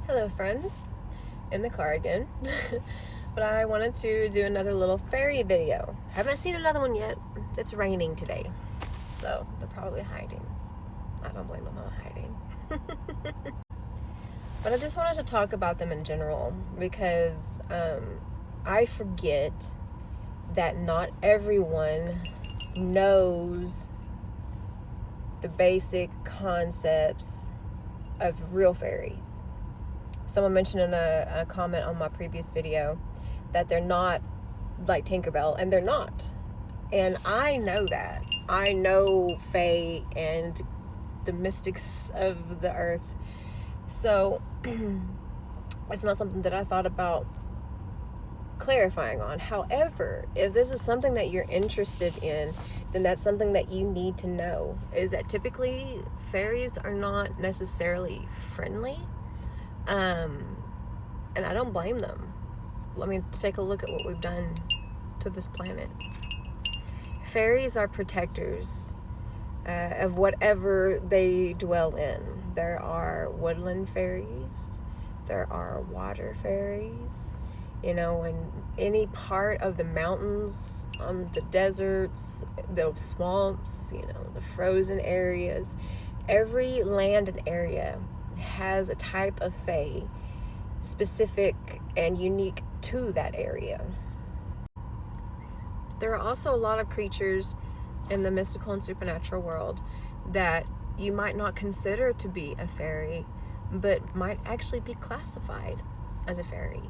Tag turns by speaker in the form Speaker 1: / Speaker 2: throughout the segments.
Speaker 1: Hello friends, in the car again. But I wanted to do another little fairy video. Haven't seen another one yet. It's raining today, so they're probably hiding. I don't blame them on hiding. But I just wanted to talk about them in general because I forget that not everyone knows the basic concepts of real fairies. Someone mentioned in a comment on my previous video that they're not like Tinkerbell, and they're not. And I know that. I know Fae and the mystics of the earth. So it's not something that I thought about clarifying on. However, if this is something that you're interested in, then that's something that you need to know, is that typically fairies are not necessarily friendly. And I don't blame them. Let me take a look at what we've done to this planet. Fairies are protectors of whatever they dwell in. There are woodland fairies, there are water fairies, in any part of the mountains, the deserts, the swamps, the frozen areas. Every land and area has a type of fae specific and unique to that area. There are also a lot of creatures in the mystical and supernatural world that you might not consider to be a fairy, but might actually be classified as a fairy.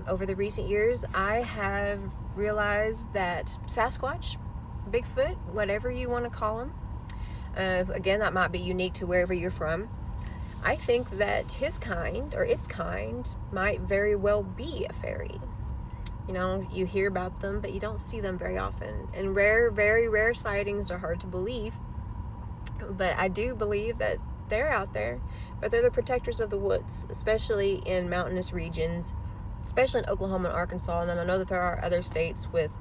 Speaker 1: Over the recent years, I have realized that Sasquatch, Bigfoot, whatever you want to call them, again, that might be unique to wherever you're from. I think that his kind, or its kind, might very well be a fairy. You hear about them, but you don't see them very often. And very rare sightings are hard to believe. But I do believe that they're out there. But they're the protectors of the woods, especially in mountainous regions, especially in Oklahoma and Arkansas. And then I know that there are other states with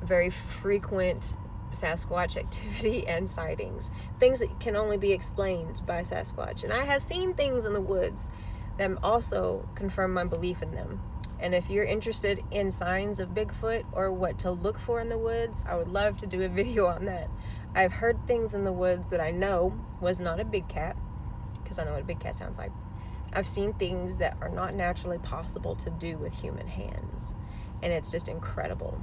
Speaker 1: very frequent Sasquatch activity and sightings, things that can only be explained by Sasquatch. And I have seen things in the woods that also confirm my belief in them. And if you're interested in signs of Bigfoot or what to look for in the woods, I would love to do a video on that. I've heard things in the woods that I know was not a big cat, because I know what a big cat sounds like. I've seen things that are not naturally possible to do with human hands, and it's just incredible.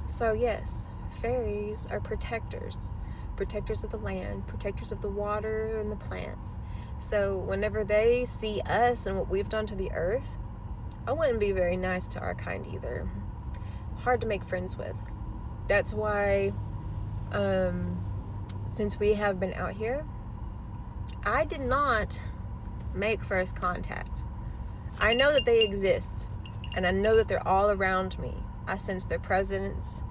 Speaker 1: So yes, fairies are protectors of the land, protectors of the water and the plants. So whenever they see us and what we've done to the earth, I wouldn't be very nice to our kind either. Hard to make friends with. That's why, since we have been out here, I did not make first contact. I know that they exist, and I know that they're all around me. I sense their presence.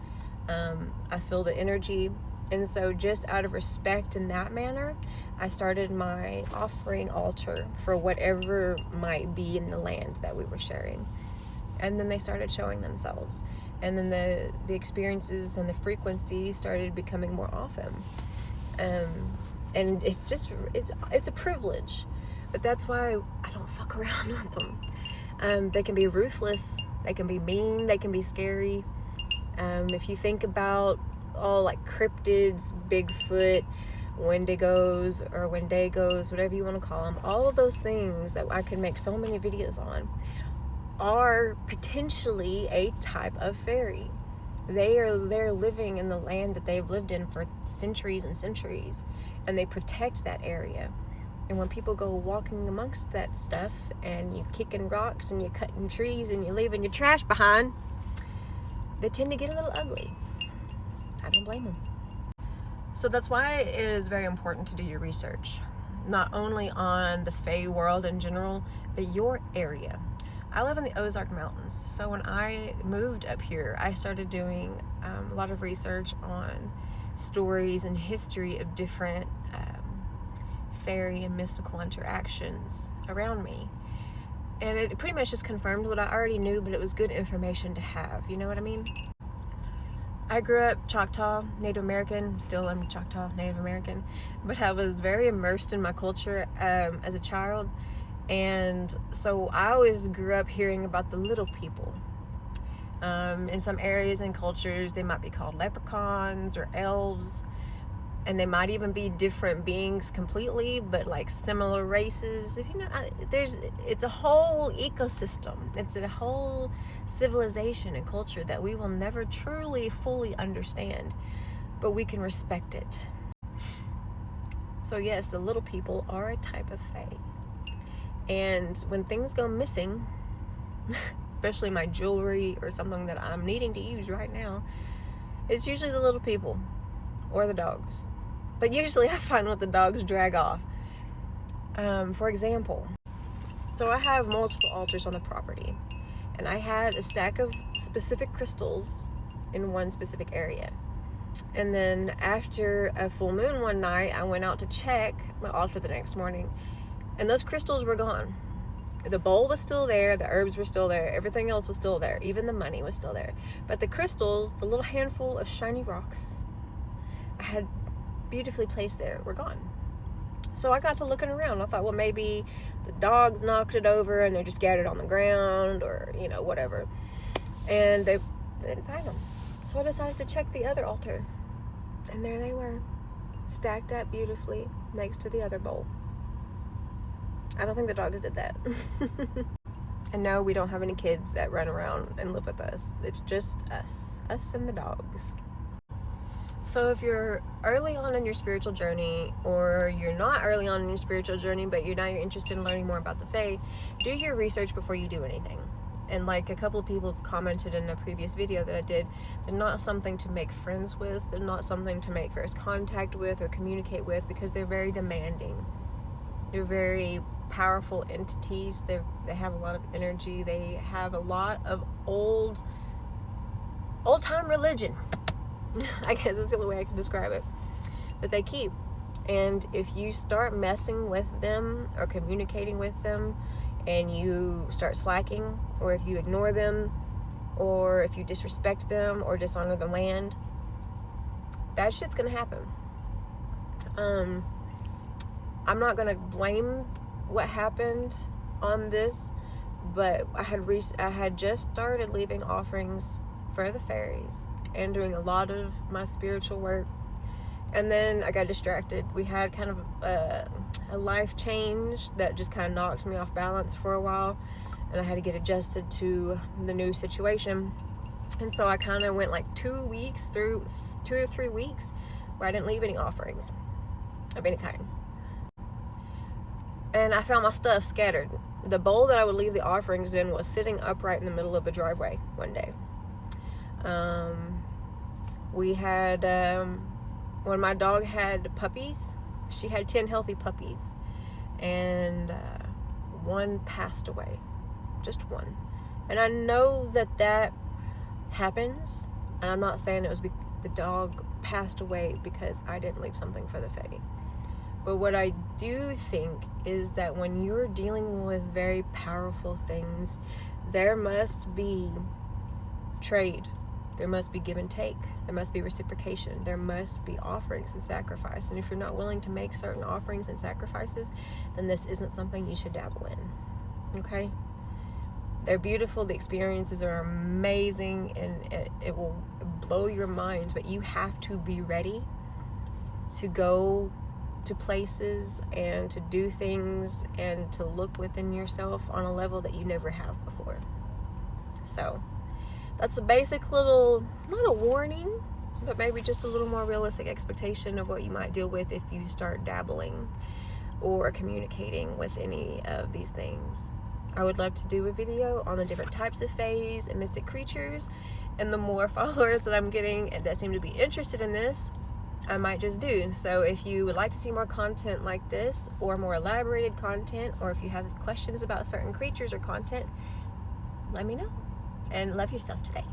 Speaker 1: I feel the energy. And so just out of respect in that manner, I started my offering altar for whatever might be in the land that we were sharing. And then they started showing themselves. And then the experiences and the frequencies started becoming more often. And it's a privilege. But that's why I don't fuck around with them. They can be ruthless, they can be mean, they can be scary. If you think about all like cryptids, Bigfoot, Wendigos or Wendigos, whatever you want to call them, all of those things that I could make so many videos on are potentially a type of fairy. They're living in the land that they've lived in for centuries and centuries, and they protect that area. And when people go walking amongst that stuff, and you kicking rocks and you cutting trees and you leaving your trash behind, they tend to get a little ugly. I don't blame them. So that's why it is very important to do your research, not only on the Fae world in general, but your area. I live in the Ozark Mountains, so when I moved up here, I started doing a lot of research on stories and history of different fairy and mystical interactions around me. And it pretty much just confirmed what I already knew, but it was good information to have, you know what I mean? I grew up Choctaw, Native American, still am Choctaw, Native American, but I was very immersed in my culture as a child, And so I always grew up hearing about the little people. In some areas and cultures, they might be called leprechauns or elves, and they might even be different beings completely, but like similar races. If you know, it's a whole ecosystem. It's a whole civilization and culture that we will never truly fully understand, but we can respect it. So yes, the little people are a type of fae. And when things go missing, especially my jewelry or something that I'm needing to use right now, it's usually the little people or the dogs. But usually I find what the dogs drag off. For example, so I have multiple altars on the property, and I had a stack of specific crystals in one specific area. And then after a full moon one night, I went out to check my altar the next morning, and those crystals were gone. The bowl was still there, the herbs were still there, everything else was still there, even the money was still there. But the crystals, the little handful of shiny rocks I had beautifully placed there, were gone. So I got to looking around. I thought, well, maybe the dogs knocked it over and they're just scattered on the ground, or, you know, whatever. And they didn't find them. So I decided to check the other altar. And there they were, stacked up beautifully next to the other bowl. I don't think the dogs did that. And no, we don't have any kids that run around and live with us. It's just us and the dogs. So if you're early on in your spiritual journey, or you're not early on in your spiritual journey, but you're interested in learning more about the Fae, do your research before you do anything. And like a couple of people commented in a previous video that I did, they're not something to make friends with. They're not something to make first contact with or communicate with, because they're very demanding. They're very powerful entities. They have a lot of energy. They have a lot of old-time religion. I guess that's the only way I can describe it, that they keep. And if you start messing with them or communicating with them, and you start slacking, or if you ignore them, or if you disrespect them or dishonor the land, bad shit's gonna happen. I'm not gonna blame what happened on this, but I had just started leaving offerings for the fairies and doing a lot of my spiritual work, and then I got distracted. We had kind of a life change that just kind of knocked me off balance for a while, and I had to get adjusted to the new situation. And so I kind of went like 2 or 3 weeks where I didn't leave any offerings of any kind. And I found my stuff scattered. The bowl that I would leave the offerings in was sitting upright in the middle of a driveway one day. We had, when my dog had puppies, she had 10 healthy puppies, and one passed away, just one. And I know that happens, and I'm not saying it was the dog passed away because I didn't leave something for the Fae. But what I do think is that when you're dealing with very powerful things, there must be trade. There must be give and take. There must be reciprocation. There must be offerings and sacrifice. And if you're not willing to make certain offerings and sacrifices, then this isn't something you should dabble in. Okay? They're beautiful. The experiences are amazing, and it will blow your mind. But you have to be ready to go to places and to do things and to look within yourself on a level that you never have before. So that's a basic little, not a warning, but maybe just a little more realistic expectation of what you might deal with if you start dabbling or communicating with any of these things. I would love to do a video on the different types of faes and mystic creatures, and the more followers that I'm getting that seem to be interested in this, I might just do. So if you would like to see more content like this, or more elaborated content, or if you have questions about certain creatures or content, let me know. And love yourself today.